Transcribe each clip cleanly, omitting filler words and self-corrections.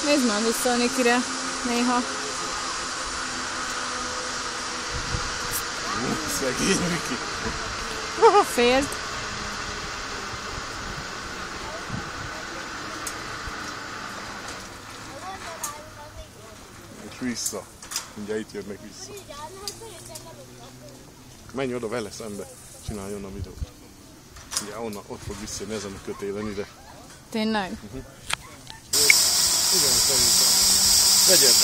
Nézd már vissza a Nikire néha. Szegény Miki. Félt. És vissza. Mindjárt itt jönnek vissza. Menj oda vele szembe. Csináljon a videót. Ugye onnan, ott fog visszajönni ezen a kötélen ide. Tényleg? Igen, szerintem. Vegyed!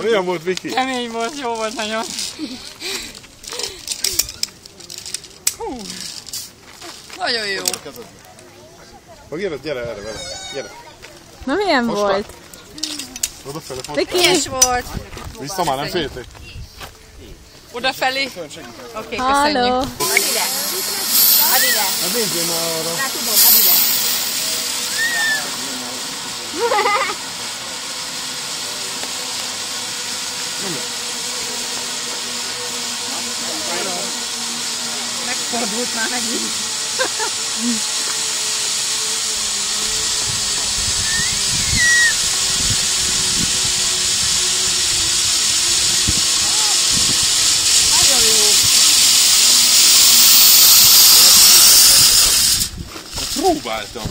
Milyen volt, Viki? Kemény volt, jó volt nagyon. Nagyon jó. Gyere erre vele, gyere. Na milyen most volt? Odafele, Kényes volt. Vissza már, nem félték? Odafelé. Oké, köszönjük. Halló. Add ide. Add ide. Hát nézzél már arra. Rá tudom, add ide. Megfordult már megint. Nagyon jó. Próbáltam.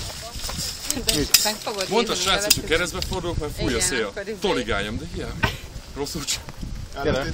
Megfogod. Mondta srácok, hogy keresztbe fordulok, mert fúj a Igen, szél. akkor izé. Toligáljam, de hiába. Rosszul csak. Gyere.